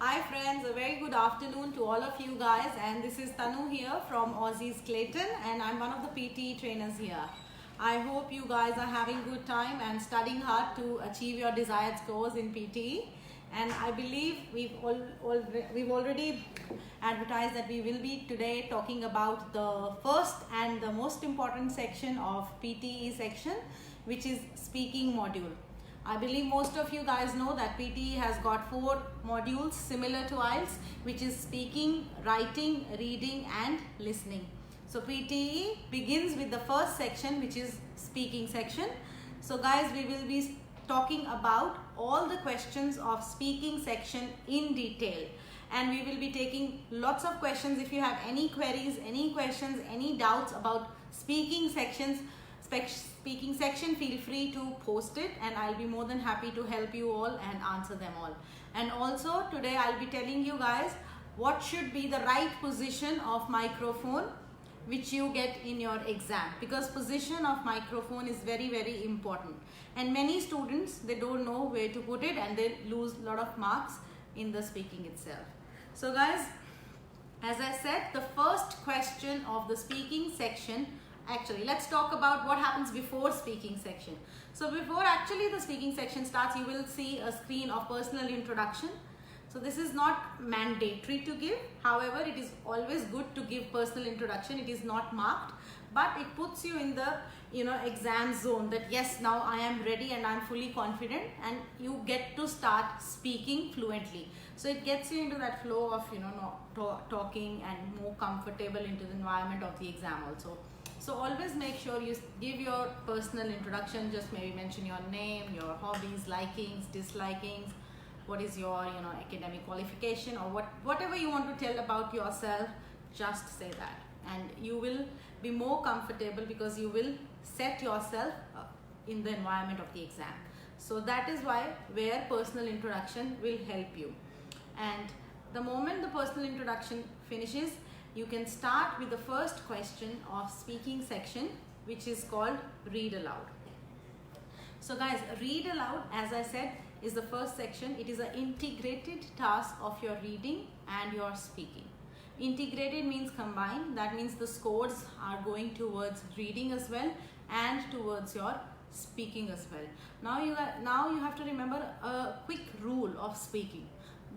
Hi friends, a very good afternoon to all of you guys, and this is Tanu here from Aussie's Clayton, and I'm one of the PTE trainers here. I hope you guys are having good time and studying hard to achieve your desired scores in PTE. And I believe we've already advertised that we will be today talking about the first and the most important section of PTE section, which is speaking module. I believe most of you guys know that PTE has got 4 modules similar to IELTS, which is speaking, writing, reading and listening. So PTE begins with the first section, which is speaking section. So guys, we will be talking about all the questions of speaking section in detail, and we will be taking lots of questions. If you have any queries, any questions, any doubts about speaking section, feel free to post it, and I'll be more than happy to help you all and answer them all. And also today I'll be telling you guys what should be the right position of microphone which you get in your exam, because position of microphone is very important, and many students, they don't know where to put it and they lose a lot of marks in the speaking itself. So guys, as I said, the first question of the speaking section, actually let's talk about what happens before speaking section. So before actually the speaking section starts, you will see a screen of personal introduction. So this is not mandatory to give. However, it is always good to give personal introduction. It is not marked, but it puts you in the exam zone that yes, now I am ready and I'm fully confident, and you get to start speaking fluently. So it gets you into that flow of talking and more comfortable into the environment of the exam also. So always make sure you give your personal introduction. Just maybe mention your name, your hobbies, likings, dislikings, what is your academic qualification, or whatever you want to tell about yourself. Just say that, and you will be more comfortable because you will set yourself in the environment of the exam. So that is where personal introduction will help you. And the moment the personal introduction finishes, you can start with the first question of speaking section, which is called read aloud. So guys, read aloud, as I said, is the first section. It is an integrated task of your reading and your speaking. Integrated means combined. That means the scores are going towards reading as well and towards your speaking as well. Now you have to remember a quick rule of speaking.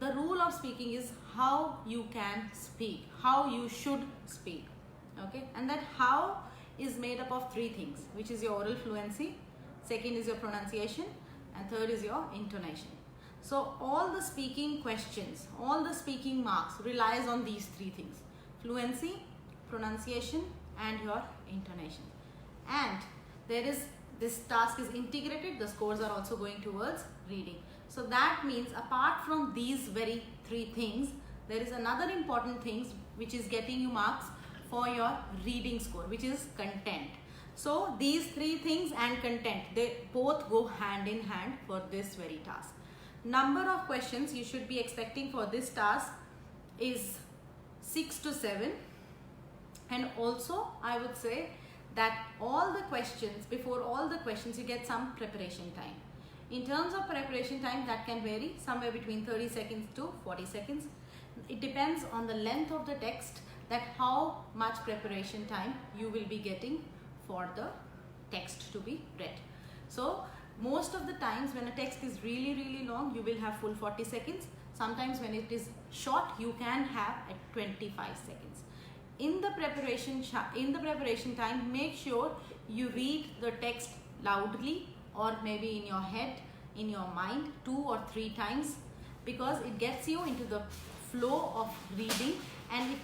The rule of speaking is how you can speak, how you should speak, okay? And that how is made up of 3 things, which is your oral fluency, second is your pronunciation, and third is your intonation. So all the speaking questions, all the speaking marks relies on these 3 things: fluency, pronunciation and your intonation. And this task is integrated. The scores are also going towards reading. So that means apart from these very 3 things, there is another important thing which is getting you marks for your reading score, which is content. So these 3 things and content, they both go hand in hand for this very task. Number of questions you should be expecting for this task is 6 to 7. And also I would say that before all the questions you get some preparation time. In terms of preparation time, that can vary somewhere between 30 seconds to 40 seconds. It depends on the length of the text, that how much preparation time you will be getting for the text to be read. So most of the times when a text is really long, you will have full 40 seconds. Sometimes when it is short, you can have at 25 seconds. In the preparation time, make sure you read the text loudly, or maybe in your head, in your mind 2 or 3 times, because it gets you into the flow of reading, and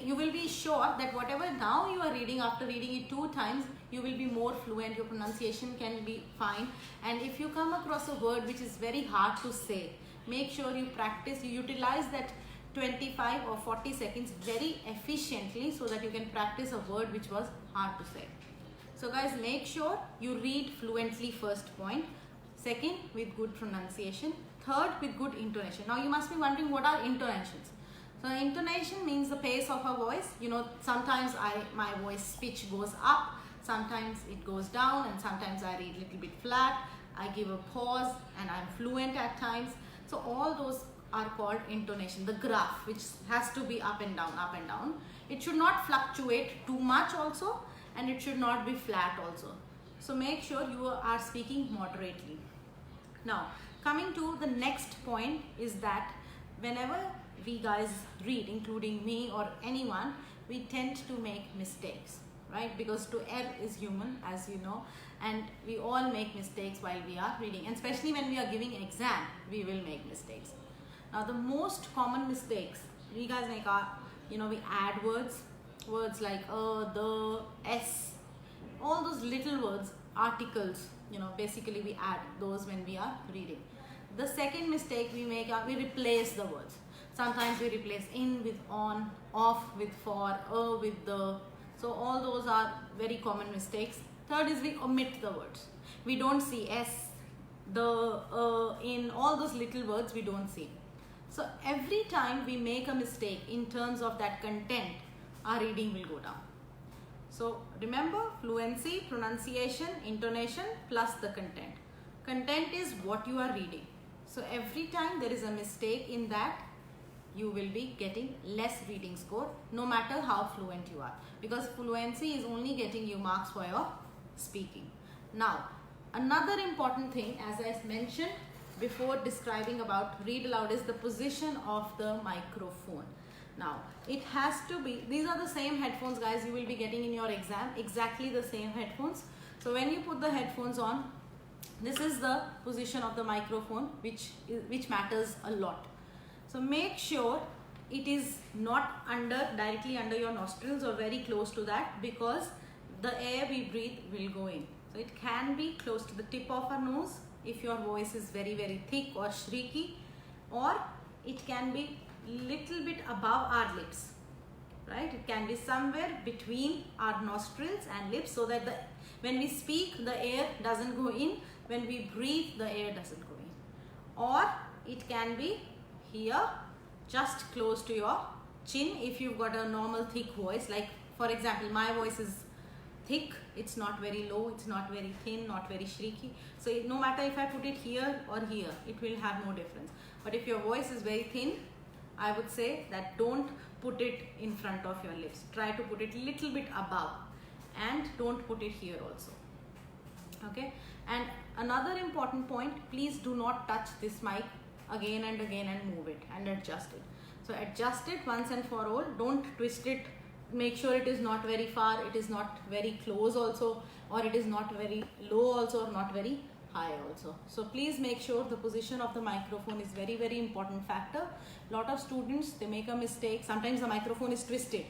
you will be sure that whatever now you are reading, after reading it 2 times, you will be more fluent, your pronunciation can be fine. And if you come across a word which is very hard to say, make sure you practice, you utilize that 25 or 40 seconds very efficiently, so that you can practice a word which was hard to say. So guys, make sure you read fluently, first point. Second, with good pronunciation. Third, with good intonation. Now you must be wondering, what are intonations? So intonation means the pace of a voice. Sometimes my voice pitch goes up, sometimes it goes down, and sometimes I read a little bit flat. I give a pause and I'm fluent at times. So all those are called intonation, the graph, which has to be up and down, up and down. It should not fluctuate too much also, and it should not be flat also. So make sure you are speaking moderately. Now, coming to the next point is that whenever we guys read, including me or anyone, we tend to make mistakes, right? Because to err is human, as you know, and we all make mistakes while we are reading, and especially when we are giving exam, we will make mistakes. Now, the most common mistakes we guys make are, we add words like the, s, all those little words, articles, basically we add those when we are reading. The second mistake we make are we replace the words. Sometimes we replace in with on, off with for, with the. So all those are very common mistakes. Third is we omit the words. We don't see s, the, in, all those little words we don't see. So every time we make a mistake in terms of that content, our reading will go down. So remember, fluency, pronunciation, intonation plus the content. Content is what you are reading. So every time there is a mistake in that, you will be getting less reading score, no matter how fluent you are, because fluency is only getting you marks for your speaking. Now, another important thing, as I mentioned before describing about read aloud, is the position of the microphone. Now, it has to be, these are the same headphones guys you will be getting in your exam, exactly the same headphones. So when you put the headphones on, this is the position of the microphone, which matters a lot. So make sure it is not directly under your nostrils or very close to that, because the air we breathe will go in. So it can be close to the tip of our nose if your voice is very, very thick or shrieky, or it can be little bit above our lips, right? It can be somewhere between our nostrils and lips, so that when we speak, the air doesn't go in. When we breathe, the air doesn't go in. Or it can be here, just close to your chin if you've got a normal thick voice. Like for example, my voice is thick, it's not very low, it's not very thin, not very shrieky. So no matter if I put it here or here, it will have no difference. But if your voice is very thin, I would say that don't put it in front of your lips. Try to put it little bit above, and don't put it here also. Okay, and another important point, please do not touch this mic again and again and move it and adjust it. So adjust it once and for all, don't twist it. Make sure it is not very far, it is not very close also, or it is not very low also, or not very high also. So please make sure the position of the microphone is very, very important factor. Lot of students, they make a mistake. Sometimes the microphone is twisted.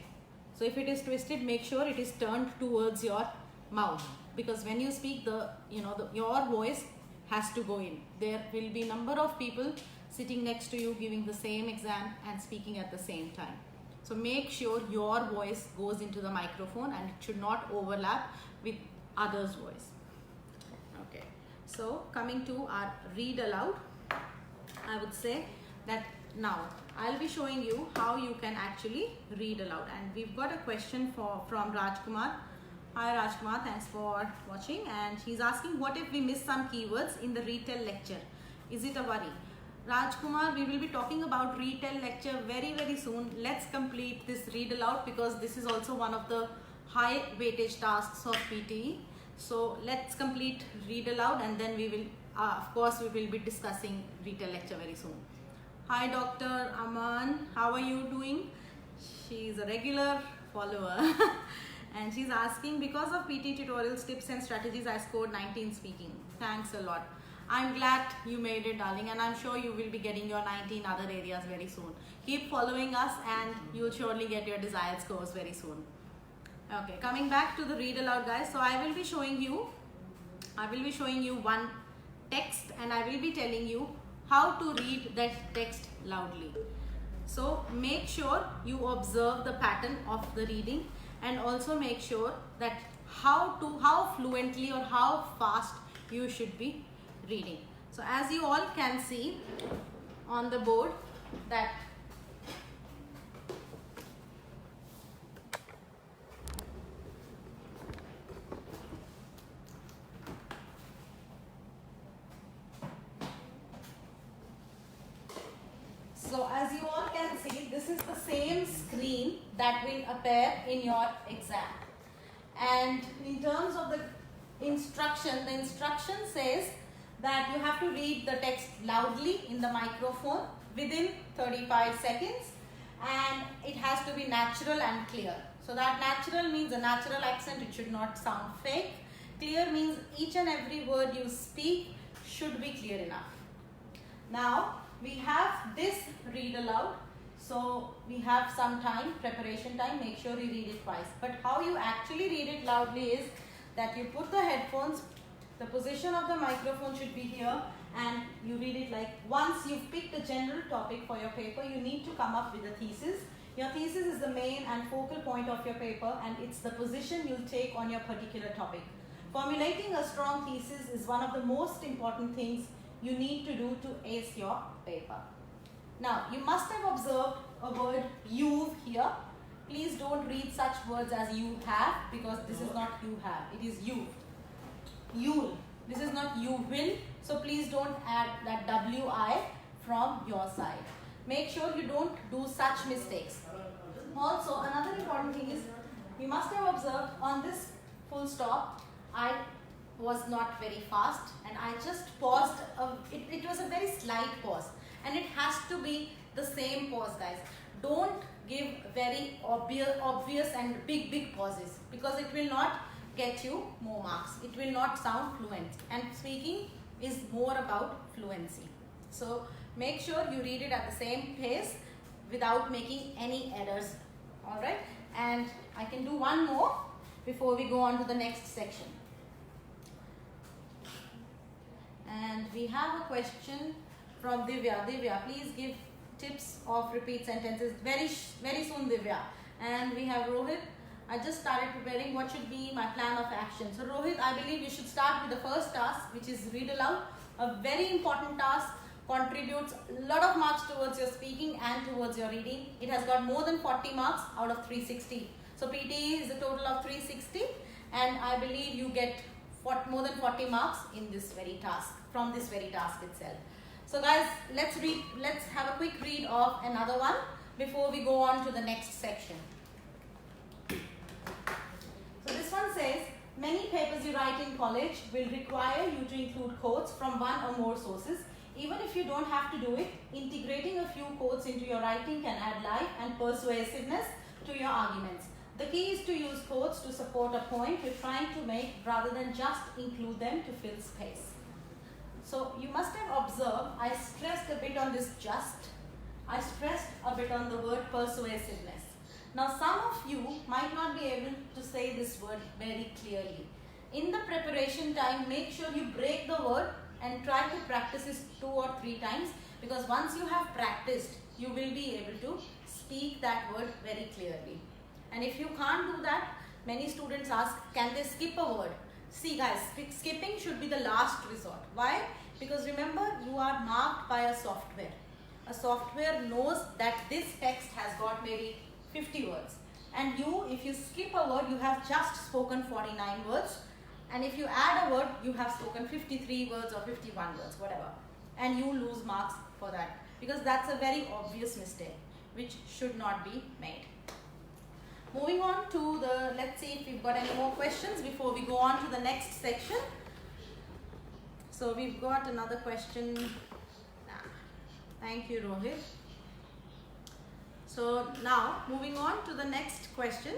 So if it is twisted, make sure it is turned towards your mouth, because when you speak, your voice has to go in. There will be number of people sitting next to you giving the same exam and speaking at the same time. So make sure your voice goes into the microphone and it should not overlap with others' voice. Okay, so coming to our read aloud, I would say that now I'll be showing you how you can actually read aloud. And we've got a question from Rajkumar. Hi Rajkumar, thanks for watching. And he's asking, what if we miss some keywords in the retell lecture? Is it a worry? Rajkumar, we will be talking about retell lecture very, very soon. Let's complete this read aloud, because this is also one of the high weightage tasks of PTE. So let's complete read aloud, and then we will, of course, we will be discussing retell lecture very soon. Hi Dr. Aman, how are you doing? She's a regular follower. And she's asking, because of PT tutorials, tips and strategies, I scored 19 speaking. Thanks a lot. I'm glad you made it, darling, and I'm sure you will be getting your 19 other areas very soon. Keep following us and you'll surely get your desired scores very soon. Okay, coming back to the read aloud, guys. So I will be showing you one text, and I will be telling you how to read that text loudly. So make sure you observe the pattern of the reading, and also make sure that how fluently or how fast you should be reading. So as you all can see on the board that see, this is the same screen that will appear in your exam. And in terms of the instruction says that you have to read the text loudly in the microphone within 35 seconds, and it has to be natural and clear. So that natural means a natural accent, it should not sound fake. Clear means each and every word you speak should be clear enough. Now we have this read aloud. So we have some time, preparation time, make sure you read it twice. But how you actually read it loudly is that you put the headphones, the position of the microphone should be here, and you read it like, once you've picked a general topic for your paper, you need to come up with a thesis. Your thesis is the main and focal point of your paper, and it's the position you'll take on your particular topic. Formulating a strong thesis is one of the most important things you need to do to ace your paper. Now, you must have observed a word you've here. Please don't read such words as you have, because this is not you have, it is you. You'll. This is not you will. So please don't add that WI from your side. Make sure you don't do such mistakes. Also, another important thing is, you must have observed on this full stop, I was not very fast and I just paused. It was a very slight pause, and it has to be the same pause, guys. Don't give very obvious and big pauses, because it will not get you more marks. It will not sound fluent, and speaking is more about fluency. So make sure you read it at the same pace without making any errors. Alright, and I can do one more before we go on to the next section. And we have a question from Divya. Divya, please give tips of repeat sentences very soon, Divya. And we have Rohit. I just started preparing. What should be my plan of action? So Rohit, I believe you should start with the first task, which is read aloud. A very important task, contributes a lot of marks towards your speaking and towards your reading. It has got more than 40 marks out of 360. So PTE is a total of 360, and I believe you get more than 40 marks in this very task, from this very task itself. So guys, let's have a quick read of another one before we go on to the next section. So this one says, many papers you write in college will require you to include quotes from one or more sources. Even if you don't have to do it, integrating a few quotes into your writing can add life and persuasiveness to your arguments. The key is to use quotes to support a point you're trying to make, rather than just include them to fill space. So you must have observed, I stressed a bit on this just. I stressed a bit on the word persuasiveness. Now some of you might not be able to say this word very clearly. In the preparation time, make sure you break the word and try to practice this 2 or 3 times, because once you have practiced, you will be able to speak that word very clearly. And if you can't do that, many students ask, can they skip a word? See guys, skipping should be the last resort. Why? Because remember, you are marked by a software. A software knows that this text has got maybe 50 words. And you, if you skip a word, you have just spoken 49 words. And if you add a word, you have spoken 53 words or 51 words, whatever. And you lose marks for that, because that's a very obvious mistake, which should not be made. Moving on to the, let's see if we've got any more questions before we go on to the next section. So we've got another question. Thank you, Rohit. So now moving on to the next question.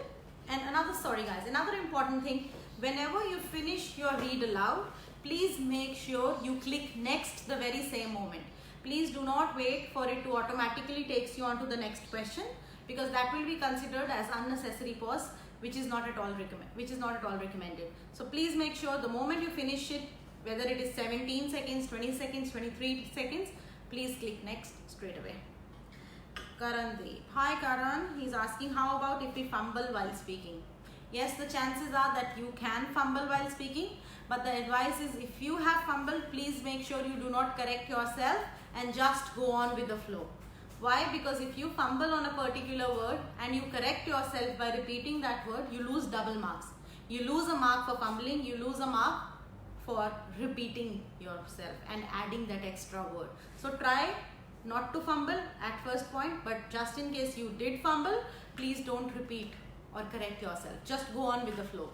And another important thing, whenever you finish your read aloud, please make sure you click next the very same moment. Please do not wait for it to automatically takes you on to the next question, because that will be considered as unnecessary pause, which is not at all recommended. So please make sure the moment you finish it, whether it is 17 seconds, 20 seconds, 23 seconds, please click next straight away. Karandeep. Hi Karan, he's asking, how about if we fumble while speaking? Yes, the chances are that you can fumble while speaking, but the advice is, if you have fumbled, please make sure you do not correct yourself and just go on with the flow. Why? Because if you fumble on a particular word and you correct yourself by repeating that word, you lose double marks. You lose a mark for fumbling, you lose a mark for repeating yourself and adding that extra word. So try not to fumble at first point, but just in case you did fumble, please don't repeat or correct yourself. Just go on with the flow.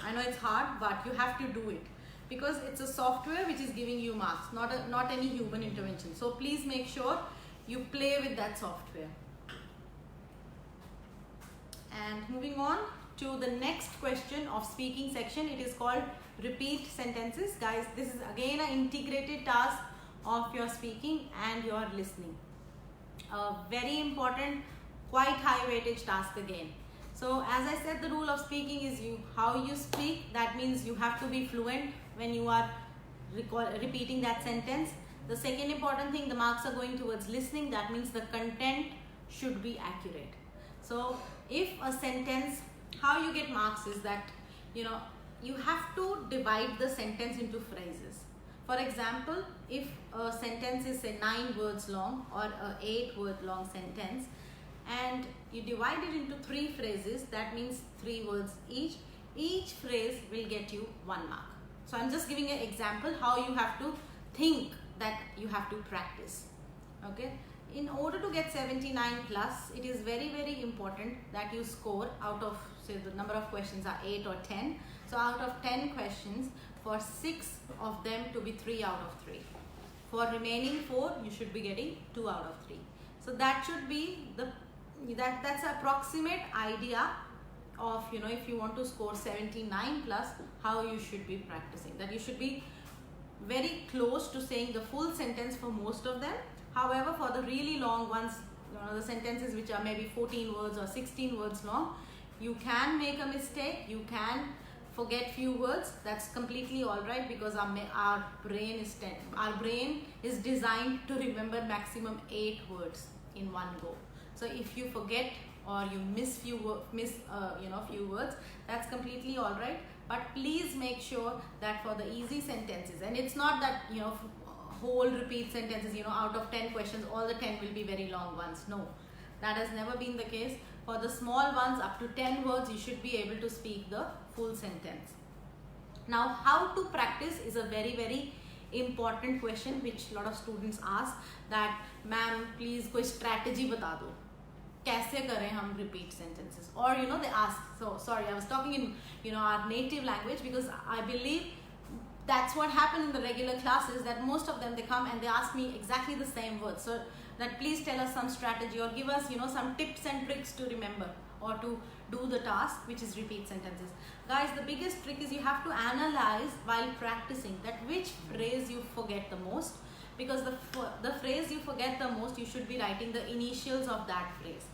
I know it's hard, but you have to do it because it's a software which is giving you marks, not any human intervention. So please make sure you play with that software. And moving on to the next question of speaking section, it is called repeat sentences. Guys, this is again an integrated task of your speaking and your listening. A very important, quite high weightage task again. So as I said, the rule of speaking is how you speak. That means you have to be fluent when you are repeating that sentence. The second important thing, the marks are going towards listening. That means the content should be accurate. So if a sentence, how you get marks is that, you have to divide the sentence into phrases. For example, if a sentence is say 9 words long or a 8-word long sentence, and you divide it into 3 phrases, that means 3 words each phrase will get you 1 mark. So I'm just giving an example how you have to think that you have to practice. Okay, in order to get 79 plus, it is very, very important that you score out of, say the number of questions are 8 or 10. So out of 10 questions, for 6 of them to be 3 out of 3. For remaining 4, you should be getting 2 out of 3. So that should be that's approximate idea of, if you want to score 79 plus, how you should be practicing. That you should be very close to saying the full sentence for most of them. However, for the really long ones, the sentences which are maybe 14 words or 16 words long, you can make a mistake, you can forget few words. That's completely all right, because our brain is designed to remember maximum 8 words in one go. So if you forget or you miss few words, that's completely all right. But please make sure that for the easy sentences, and it's not that whole repeat sentences, out of 10 questions all the 10 will be very long ones. No, that has never been the case. For the small ones up to 10 words, you should be able to speak the full sentence. Now, how to practice is a very, very important question which a lot of students ask, that ma'am please कोई strategy बता दो, कैसे करें हम repeat sentences, or they ask. So sorry, I was talking in our native language, because I believe that's what happened in the regular classes, that most of them, they come and they ask me exactly the same words. So that please tell us some strategy or give us some tips and tricks to remember or to do the task, which is repeat sentences. Guys, the biggest trick is you have to analyze while practicing that which phrase you forget the most, because the phrase you forget the most, you should be writing the initials of that phrase.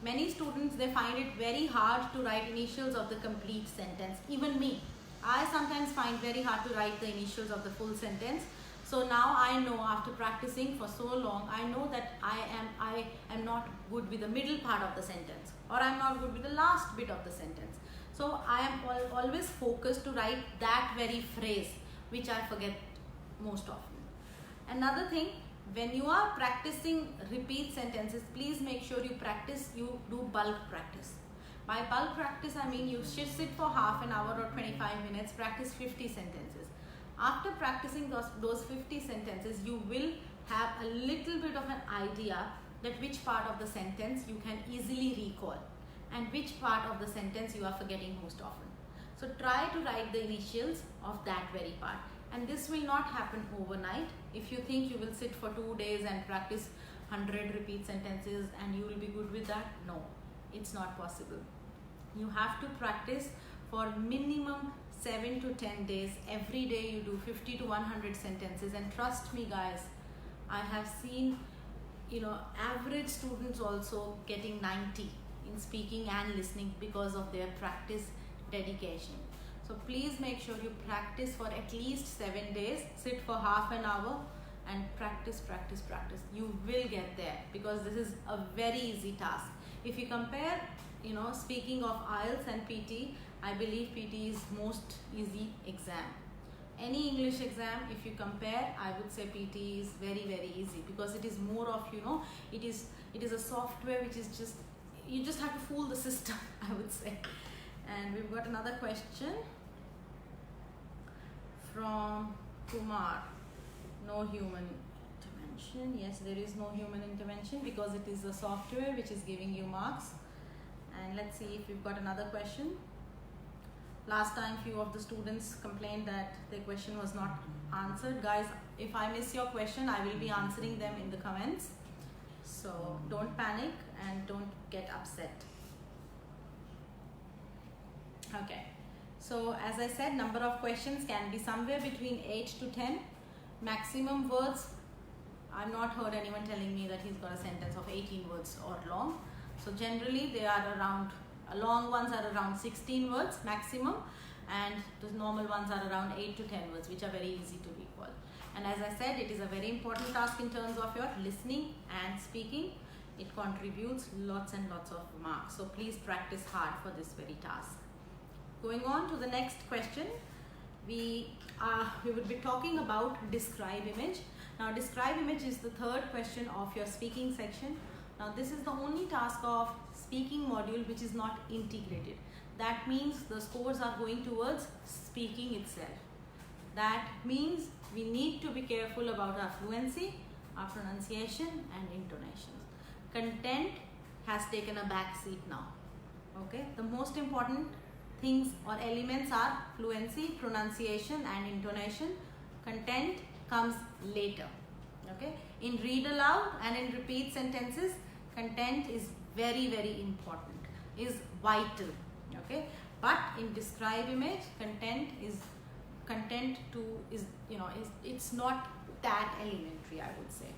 Many students, they find it very hard to write initials of the complete sentence. Even me, I sometimes find very hard to write the initials of the full sentence. So now I know, after practicing for so long, I know that I am not good with the middle part of the sentence, or I'm not good with the last bit of the sentence. So I am always focused to write that very phrase which I forget most often. Another thing, when you are practicing repeat sentences, please make sure you do bulk practice. By bulk practice, I mean you should sit for half an hour or 25 minutes, practice 50 sentences. After practicing those 50 sentences, you will have a little bit of an idea that which part of the sentence you can easily recall and which part of the sentence you are forgetting most often. So try to write the initials of that very part. And this will not happen overnight. If you think you will sit for 2 days and practice 100 repeat sentences and you will be good with that, no, it's not possible. You have to practice for minimum 7 to 10 days. Every day you do 50 to 100 sentences, and trust me guys, I have seen average students also getting 90 in speaking and listening because of their practice dedication. So please make sure you practice for at least 7 days, sit for half an hour and practice. You will get there, because this is a very easy task. If you compare speaking of IELTS and PT, I believe PT is most easy exam. Any English exam, if you compare, I would say PT is very, very easy, because it is more of, it is a software which is just, you just have to fool the system, I would say. And we've got another question from Kumar. No human intervention. intervention. Yes, there is no human intervention because it is a software which is giving you marks. And let's see if we've got another question. Last time few of the students complained that their question was not answered. Guys, if I miss your question, I will be answering them in the comments. So don't panic and don't get upset. Okay. So as I said, number of questions can be somewhere between 8 to 10. Maximum words, I've not heard anyone telling me that he's got a sentence of 18 words or long. So generally they are around, long ones are around 16 words maximum, and the normal ones are around 8 to 10 words, which are very easy to recall. And as I said, it is a very important task in terms of your listening and speaking. It contributes lots and lots of marks. So please practice hard for this very task. Going on to the next question, we would be talking about describe image. Now describe image is the third question of your speaking section. Now this is the only task of speaking module which is not integrated. That means the scores are going towards speaking itself. That means we need to be careful about our fluency, our pronunciation and intonation. Content has taken a back seat now. Okay, the most important things or elements are fluency, pronunciation and intonation. Content comes later. Okay, in read aloud and in repeat sentences, content is very, very important, is vital. Okay, but in describe image, it's not that elementary, I would say.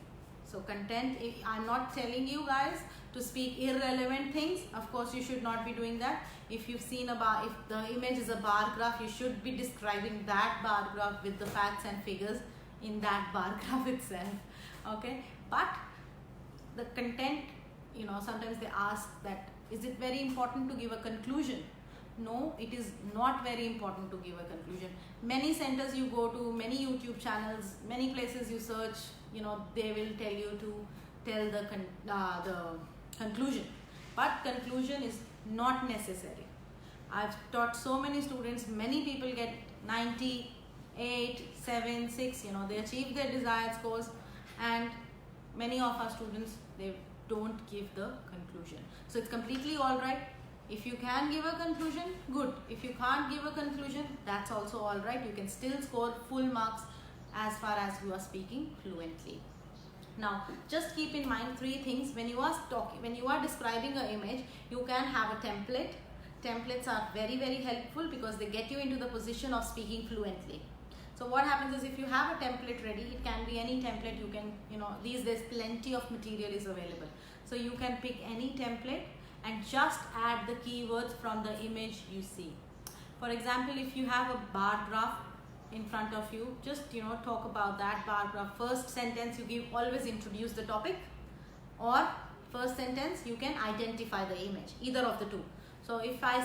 So content, I'm not telling you guys to speak irrelevant things. Of course you should not be doing that. If you've seen a bar, if the image is a bar graph, you should be describing that bar graph with the facts and figures in that bar graph itself. Okay, but the content, sometimes they ask that, is it very important to give a conclusion? No, it is not very important to give a conclusion. Many centers you go to, many YouTube channels, many places you search, they will tell you to tell the conclusion. But conclusion is not necessary. I've taught so many students, many people get 98, 7, 6, they achieve their desired scores, and many of our students, they don't give the conclusion. So it's completely alright. If you can give a conclusion, good. If you can't give a conclusion, that's also alright. You can still score full marks as far as you are speaking fluently. Now, just keep in mind three things. When you are describing an image, you can have a template. Templates are very, very helpful because they get you into the position of speaking fluently. So what happens is, if you have a template ready, it can be any template. You can, these days plenty of material is available. So you can pick any template and just add the keywords from the image you see. For example, if you have a bar graph in front of you, just talk about that bar graph. First sentence you give, always introduce the topic, or first sentence you can identify the image, either of the two. So if I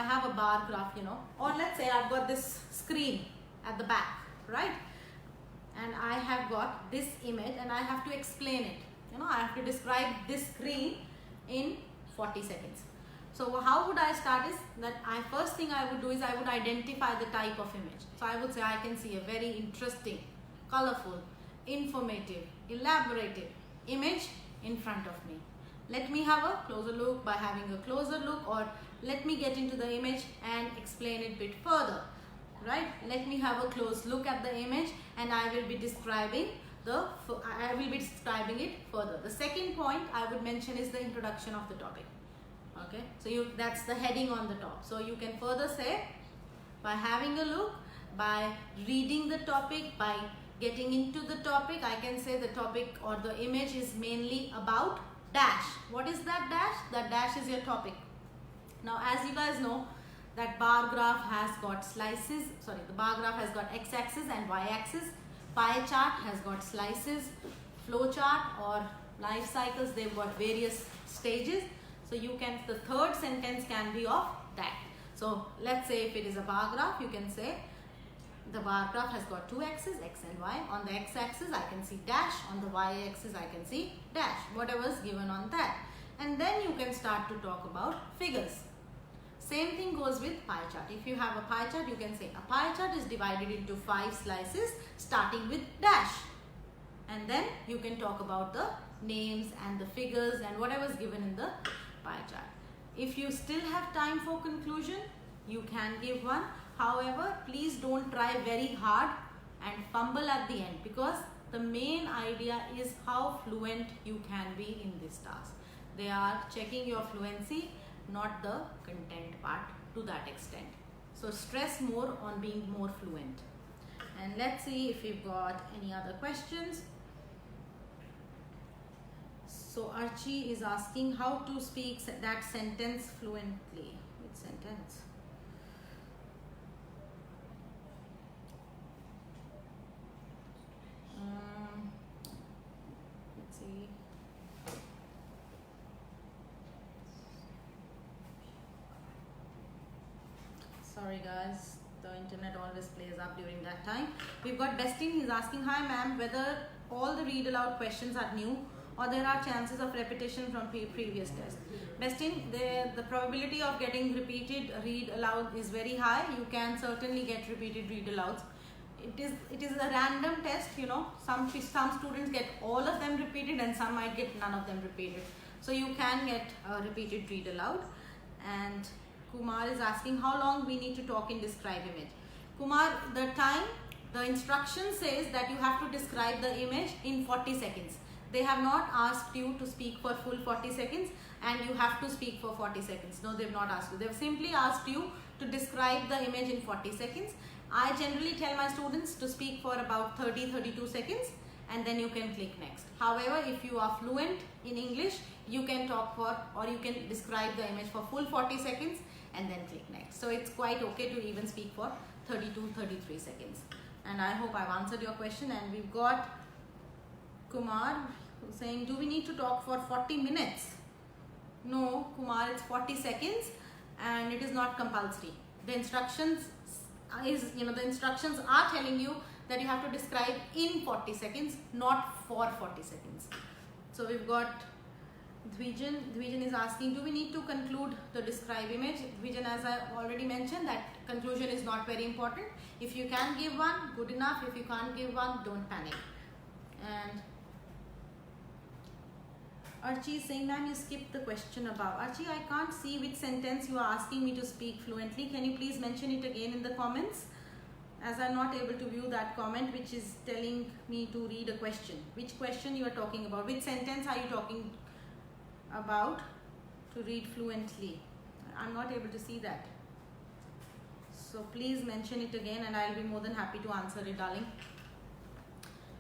have a bar graph, or let's say I've got this screen at the back, right? And I have got this image and I have to explain it. I have to describe this screen in 40 seconds. So how would I start is that first thing I would do is I would identify the type of image. So I would say I can see a very interesting, colorful, informative, elaborative image in front of me. Let me have a closer look by having a closer look, or let me get into the image and explain it a bit further. Right? Let me have a close look at the image and I will be describing it further. The second point I would mention is the introduction of the topic. Okay, so that's the heading on the top. So you can further say, by having a look, by reading the topic, by getting into the topic, I can say the topic or the image is mainly about dash. What is that dash? That dash is your topic. Now, as you guys know, that bar graph has got slices. Sorry, the bar graph has got x-axis and y-axis. Pie chart has got slices. Flow chart or life cycles, they've got various stages. So the third sentence can be of that. So let's say if it is a bar graph, you can say the bar graph has got two axes, x and y. On the x-axis I can see dash, on the y-axis I can see dash, whatever is given on that. And then you can start to talk about figures. Same thing goes with pie chart. If you have a pie chart, you can say a pie chart is divided into 5 slices starting with dash. and then you can talk about the names and the figures and whatever is given in the pie chart. If you still have time for conclusion, you can give one. However, please don't try very hard and fumble at the end, because the main idea is how fluent you can be in this task. They are checking your fluency, not the content part to that extent. So stress more on being more fluent. And let's see if we've got any other questions. So Archie is asking how to speak that sentence fluently. Which sentence? Let's see. Sorry guys, the internet always plays up during that time. We've got Bestin. He's asking, hi ma'am, whether all the read aloud questions are new or there are chances of repetition from previous tests. Bestin, the probability of getting repeated read aloud is very high. You can certainly get repeated read alouds. It is a random test, you know. Some students get all of them repeated and some might get none of them repeated. So you can get a repeated read aloud. And Kumar is asking how long we need to talk in describe image. Kumar, the instruction says that you have to describe the image in 40 seconds. They have not asked you to speak for full 40 seconds and you have to speak for 40 seconds. No, they've not asked you. They've simply asked you to describe the image in 40 seconds. I generally tell my students to speak for about 30-32 seconds and then you can click next. However, if you are fluent in English, you can talk for or you can describe the image for full 40 seconds and then click next. So it's quite okay to even speak for 32-33 seconds. And I hope I've answered your question. And we've got Kumar who's saying, do we need to talk for 40 minutes? No, Kumar, it's 40 seconds and it is not compulsory. The instructions are telling you that you have to describe in 40 seconds, not for 40 seconds. So we've got Dvijan. Dvijan is asking, do we need to conclude the describe image? Dvijan, as I already mentioned, that conclusion is not very important. If you can give one, good enough. If you can't give one, don't panic. And Archie is saying, ma'am, you skipped the question above. Archie, I can't see which sentence you are asking me to speak fluently. Can you please mention it again in the comments? As I'm not able to view that comment which is telling me to read a question. Which question you are talking about? Which sentence are you talking about to read fluently? I'm not able to see that. So please mention it again and I'll be more than happy to answer it, darling.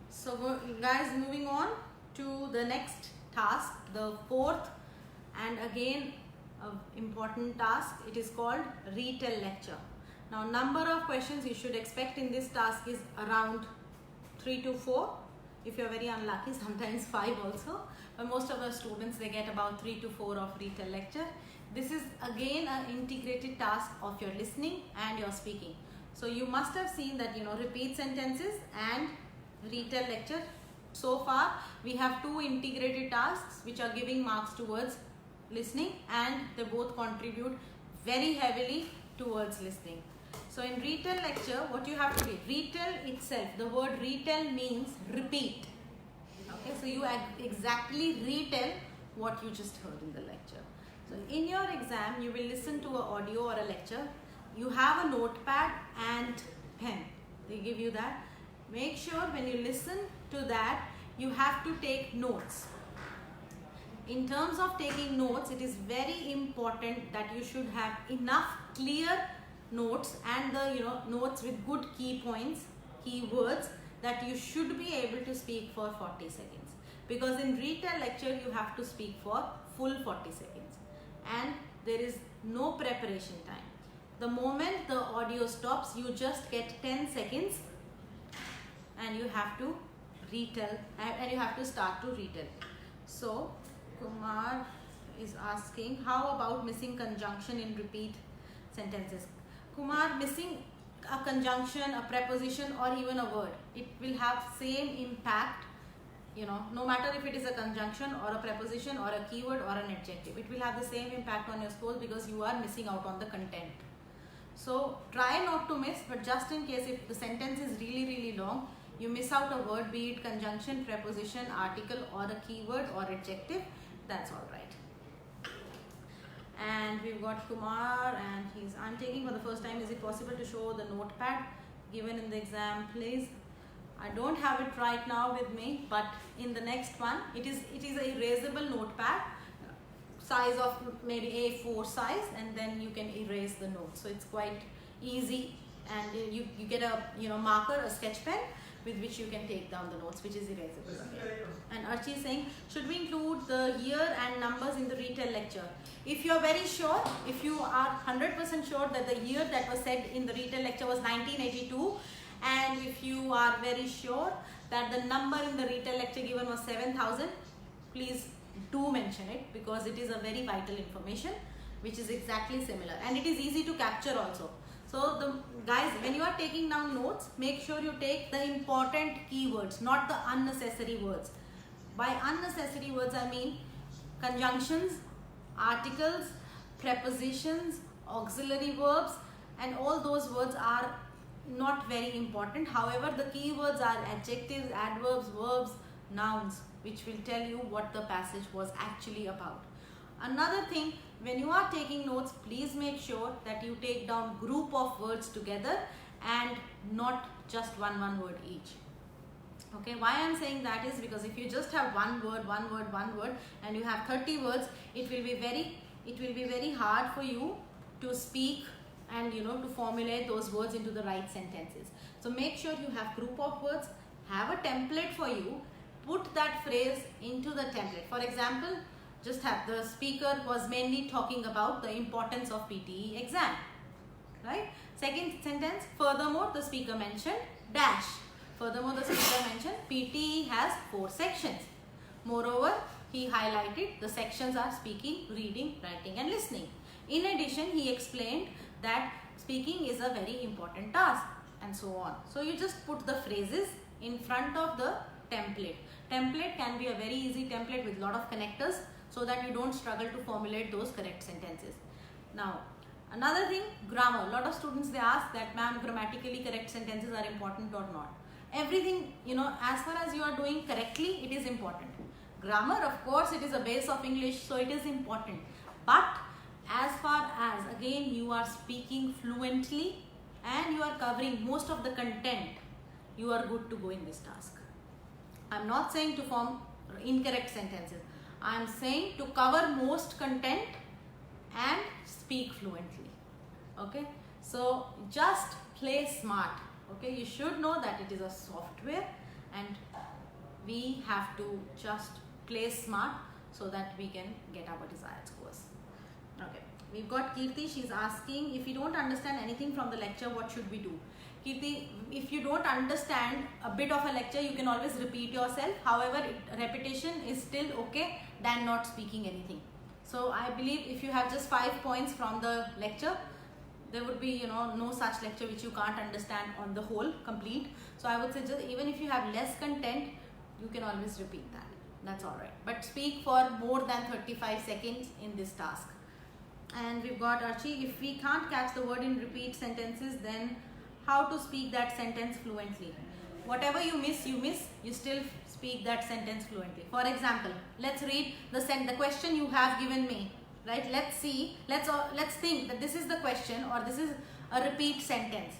So guys, moving on to the next task, the fourth and again important task. It is called retell lecture. Now number of questions you should expect in this task is around 3 to 4. If you're very unlucky, sometimes 5 also. But most of the students, they get about 3 to 4 of retell lecture. This is again an integrated task of your listening and your speaking. So you must have seen that, you know, repeat sentences and retell lecture. So far we have 2 integrated tasks which are giving marks towards listening and they both contribute very heavily towards listening. So in retell lecture, what you have to do, retell itself, the word retell means repeat. Okay, so you exactly retell what you just heard in the lecture. So in your exam, you will listen to an audio or a lecture. You have a notepad and pen. They give you that. Make sure when you listen to that, you have to take notes. In terms of taking notes, it is very important that you should have enough clear notes and the notes with good key points, key words that you should be able to speak for 40 seconds. Because in retell lecture, you have to speak for full 40 seconds and there is no preparation time. The moment the audio stops, you just get 10 seconds and you have to retell and you have to start to retell. So Kumar is asking, how about missing conjunction in repeat sentences? Kumar, missing a conjunction, a preposition or even a word, it will have same impact, no matter if it is a conjunction or a preposition or a keyword or an adjective, it will have the same impact on your scores because you are missing out on the content. So try not to miss, but just in case if the sentence is really long, you miss out a word, be it conjunction, preposition, article or a keyword or adjective, that's all right. And we've got Kumar, and I'm taking for the first time. Is it possible to show the notepad given in the exam, please? I don't have it right now with me, but in the next one, it is a erasable notepad, size of maybe A4 size, and then you can erase the notes. So it's quite easy, and you get a marker, a sketch pen, with which you can take down the notes, which is erasable. And Archie is saying, should we include the year and numbers in the retell lecture? If you are very sure, if you are 100% sure that the year that was said in the retell lecture was 1982, and if you are very sure that the number in the retell lecture given was 7,000, please do mention it, because it is a very vital information which is exactly similar, and it is easy to capture also. So guys, when you are taking down notes, make sure you take the important keywords, not the unnecessary words. By unnecessary words, I mean conjunctions, articles, prepositions, auxiliary verbs, and all those words are not very important. However, the keywords are adjectives, adverbs, verbs, nouns, which will tell you what the passage was actually about. Another thing, when you are taking notes, please make sure that you take down group of words together and not just one word each. Okay, why I am saying that is because if you just have one word, and you have 30 words, it will be very hard for you to speak and to formulate those words into the right sentences. So make sure you have group of words, have a template for you, put that phrase into the template. For example, just have the speaker was mainly talking about the importance of PTE exam, right? Second sentence, furthermore the speaker mentioned dash. Furthermore the speaker mentioned PTE has 4 sections. Moreover, he highlighted the sections are speaking, reading, writing and listening. In addition, he explained that speaking is a very important task, and so on. So you just put the phrases in front of the template. Template can be a very easy template with lot of connectors, so that you don't struggle to formulate those correct sentences. Now, another thing, grammar. A lot of students, they ask that, ma'am, grammatically correct sentences are important or not. Everything, as far as you are doing correctly, it is important. Grammar, of course, it is a base of English, so it is important. But as far as, again, you are speaking fluently and you are covering most of the content, you are good to go in this task. I'm not saying to form incorrect sentences. I'm saying to cover most content and speak fluently. Okay, so just play smart. Okay, you should know that it is a software and we have to just play smart so that we can get our desired scores. Okay, we've got Kirti. She's asking, if you don't understand anything from the lecture, what should we do? Kirti, if you don't understand a bit of a lecture, you can always repeat yourself. However, repetition is still okay than not speaking anything. So I believe if you have just 5 points from the lecture, there would be no such lecture which you can't understand on the whole complete. So I would say just even if you have less content, you can always repeat that. That's all right. But speak for more than 35 seconds in this task. And we've got Archie, if we can't catch the word in repeat sentences, then how to speak that sentence fluently? Whatever you miss, you still speak that sentence fluently. For example, let's read the question you have given me, right? Let's see, let's think that this is the question or this is a repeat sentence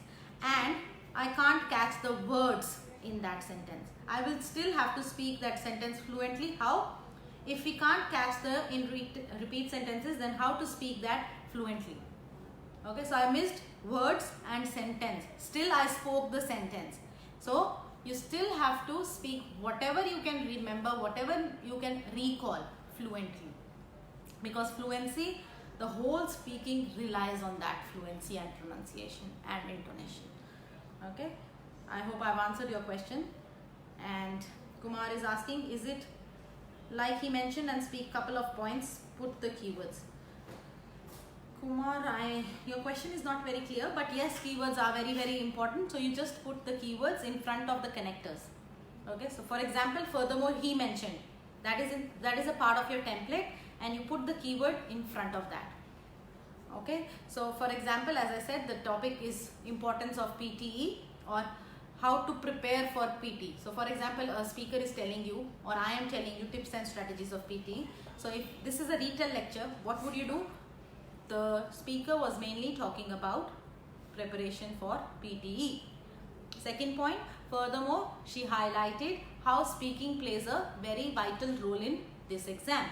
and I can't catch the words in that sentence. I will still have to speak that sentence fluently. How? If we can't catch the repeat sentences, then how to speak that fluently? Okay, so I missed words and sentence. Still I spoke the sentence. So you still have to speak whatever you can remember, whatever you can recall fluently. Because fluency, the whole speaking relies on that fluency and pronunciation and intonation. Okay, I hope I've answered your question. And Kumar is asking, is it like he mentioned and speak couple of points, put the keywords? Kumar, your question is not very clear, but yes, keywords are very, very important. So you just put the keywords in front of the connectors. Okay, so for example, furthermore, he mentioned, that is a part of your template and you put the keyword in front of that. Okay, so for example, as I said, the topic is importance of PTE or how to prepare for PT. So for example, a speaker is telling you, or I am telling you, tips and strategies of PT. So if this is a retell lecture, what would you do? The speaker was mainly talking about preparation for PTE. Second point, furthermore, she highlighted how speaking plays a very vital role in this exam.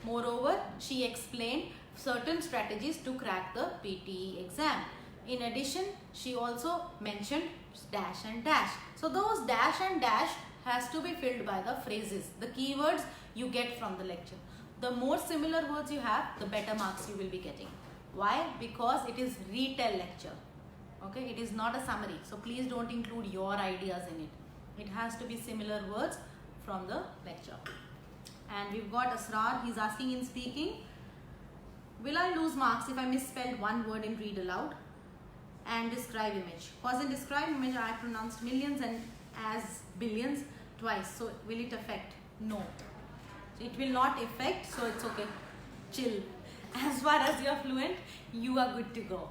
Moreover, she explained certain strategies to crack the PTE exam. In addition, she also mentioned dash and dash. So those dash and dash has to be filled by the phrases, the keywords you get from the lecture. The more similar words you have, the better marks you will be getting. Why? Because it is retell lecture. Okay, it is not a summary. So please don't include your ideas in it. It has to be similar words from the lecture. And we've got Asrar. He's asking in speaking, will I lose marks if I misspelled one word in read aloud? And describe image. Because in describe image I pronounced millions and as billions twice. So will it affect? No. It will not affect, so it's okay. Chill. As far as you're fluent, you are good to go.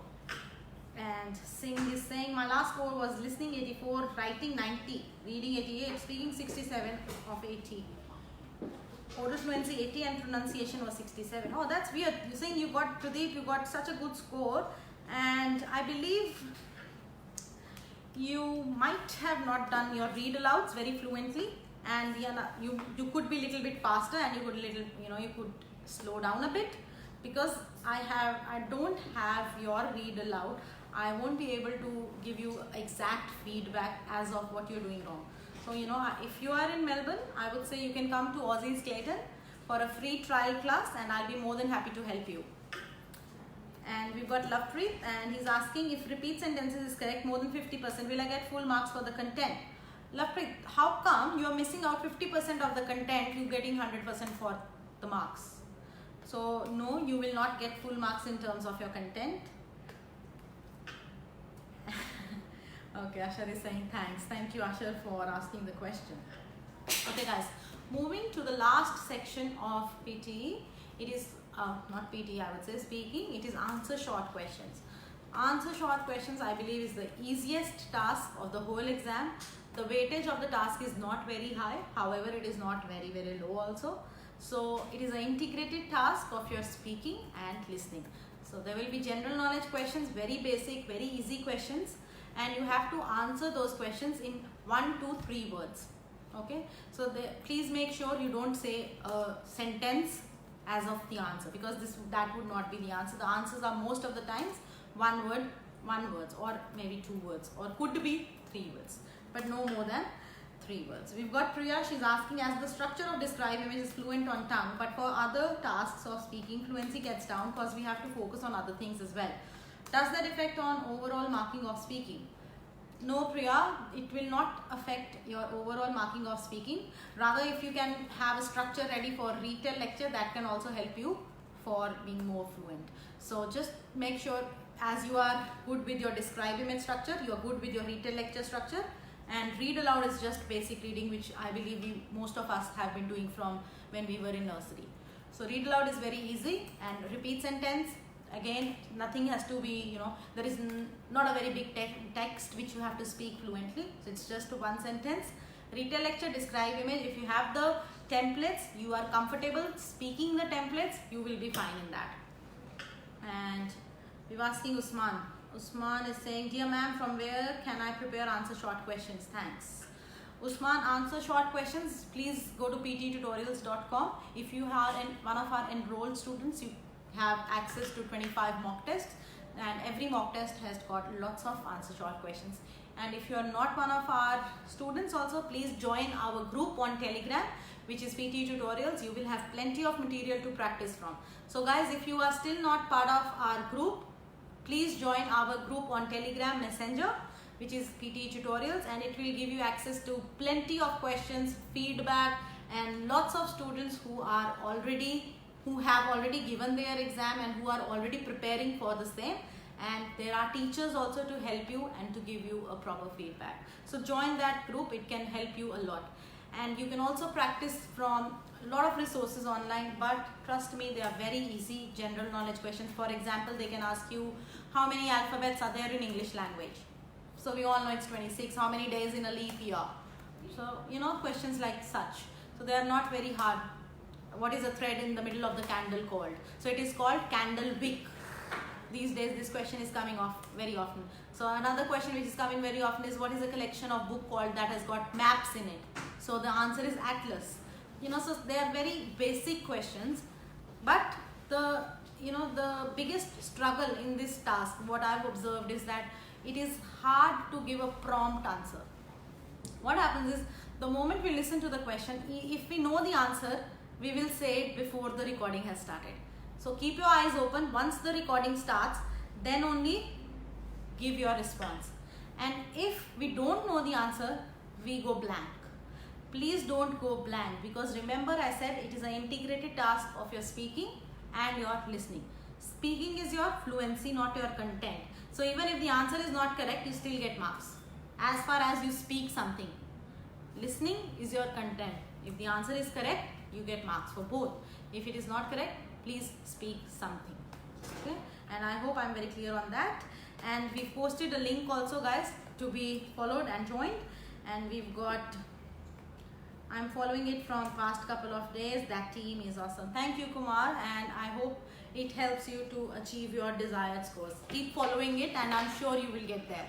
And Singh is saying, my last score was listening 84, writing 90, reading 88, speaking 67 of 80. Oral fluency 80 and pronunciation was 67. Oh, that's weird. You're saying you got, Pradeep, you got such a good score, and I believe you might have not done your read alouds very fluently, and you could be a little bit faster, and you could slow down a bit, because I don't have your read aloud. I won't be able to give you exact feedback as of what you're doing wrong. So if you are in Melbourne, I would say you can come to Aussie's Clayton for a free trial class, and I'll be more than happy to help you. And we've got Lovepreet, and he's asking, if repeat sentences is correct more than 50%, will I get full marks for the content? Lovepreet, how come you're missing out 50% of the content, you're getting 100% for the marks? So no, you will not get full marks in terms of your content. Okay, Ashar is saying thanks. Thank you, Ashar, for asking the question. Okay guys, moving to the last section of PTE. It is not PTE, I would say speaking. It is answer short questions. Answer short questions, I believe, is the easiest task of the whole exam. The weightage of the task is not very high. However, it is not very low also. So it is an integrated task of your speaking and listening. So there will be general knowledge questions, very basic, very easy questions, and you have to answer those questions in 1, 2, 3 words. Okay, so please make sure you don't say a sentence as of the answer, because that would not be the answer. The answers are most of the times one word, or maybe 2 words, or could be 3 words, but no more than 3 words. We've got Priya. She's asking, as the structure of describe image is fluent on tongue, but for other tasks of speaking, fluency gets down because we have to focus on other things as well. Does that affect on overall marking of speaking? No, Priya, it will not affect your overall marking of speaking. Rather, if you can have a structure ready for retell lecture, that can also help you for being more fluent. So just make sure, as you are good with your describe image structure, you are good with your retell lecture structure, and read aloud is just basic reading, which I believe most of us have been doing from when we were in nursery. So read aloud is very easy, and repeat sentence, again, nothing has to be, there is not a very big text which you have to speak fluently. So it's just one sentence. Retell lecture, describe image, if you have the templates, you are comfortable speaking the templates, you will be fine in that. And we're asking Usman. Usman is saying, dear ma'am, from where can I prepare answer short questions? Thanks. Usman, answer short questions, please go to ptetutorials.com. If you are one of our enrolled students, you have access to 25 mock tests, and every mock test has got lots of answer short questions. And if you are not one of our students also, please join our group on Telegram, which is PTE Tutorials. You will have plenty of material to practice from. So guys, if you are still not part of our group, please join our group on Telegram Messenger, which is PTE Tutorials, and it will give you access to plenty of questions, feedback, and lots of students who have already given their exam and who are already preparing for the same. And there are teachers also to help you and to give you a proper feedback. So join that group, it can help you a lot. And you can also practice from a lot of resources online, but trust me, they are very easy general knowledge questions. For example, they can ask you how many alphabets are there in English language. So we all know it's 26. How many days in a leap year? So, you know, questions like such. So they are not very hard. What is a thread in the middle of the candle called? So it is called candle wick. These days this question is coming off very often. So another question which is coming very often is, what is a collection of book called that has got maps in it? So the answer is atlas. You know, so they are very basic questions, but the biggest struggle in this task, what I've observed, is that it is hard to give a prompt answer. What happens is, the moment we listen to the question, if we know the answer, we will say it before the recording has started. So keep your eyes open. Once the recording starts, then only give your response. And if we don't know the answer, we go blank. Please don't go blank, because remember I said it is an integrated task of your speaking and your listening. Speaking is your fluency, not your content. So even if the answer is not correct, you still get marks as far as you speak something. Listening is your content. If the answer is correct, you get marks for both. If it is not correct, please speak something. Okay, and I hope I'm very clear on that. And we've posted a link also, guys, to be followed and joined. And we've got, I'm following it from past couple of days. That team is awesome. Thank you, Kumar, and I hope it helps you to achieve your desired scores. Keep following it and I'm sure you will get there.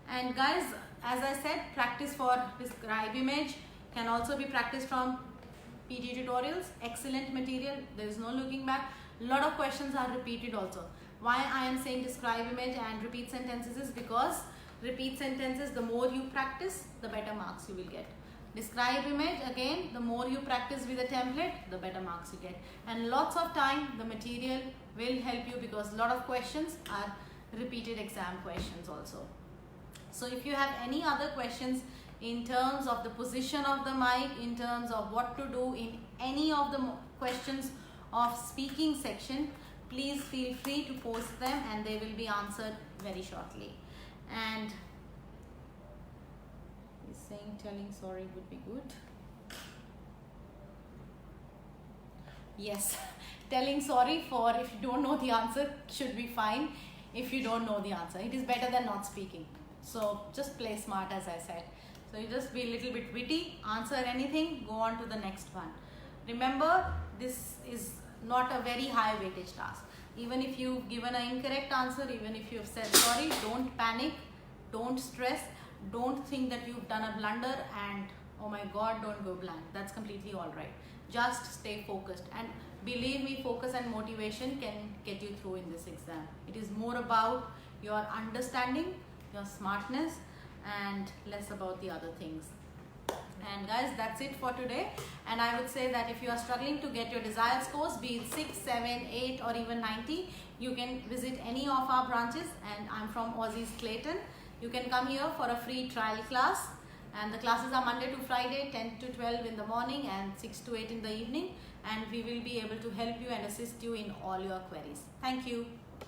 And guys, as I said, practice for describe image can also be practiced from PTE tutorials. Excellent material. There is no looking back. A lot of questions are repeated also. Why I am saying describe image and repeat sentences is because repeat sentences, the more you practice, the better marks you will get. Describe image, again, the more you practice with a template, the better marks you get. And lots of time, the material will help you, because a lot of questions are repeated exam questions also. So if you have any other questions in terms of the position of the mic, in terms of what to do in any of the questions of speaking section, please feel free to post them and they will be answered very shortly. And he's saying telling sorry would be good. Yes, telling sorry for if you don't know the answer should be fine. If you don't know the answer, it is better than not speaking. So just play smart, as I said. So you just be a little bit witty, answer anything, go on to the next one. Remember, this is not a very high weightage task. Even if you've given an incorrect answer, even if you've said sorry, don't panic, don't stress, don't think that you've done a blunder and oh my god, don't go blank. That's completely alright. Just stay focused, and believe me, focus and motivation can get you through in this exam. It is more about your understanding, your smartness, and less about the other things. And guys, that's it for today. And I would say that if you are struggling to get your desired scores, be it 6, 7, 8 or even 90, you can visit any of our branches. And I'm from Aussie's Clayton. You can come here for a free trial class, and the classes are Monday to Friday, 10 to 12 in the morning and 6 to 8 in the evening, and we will be able to help you and assist you in all your queries. Thank you.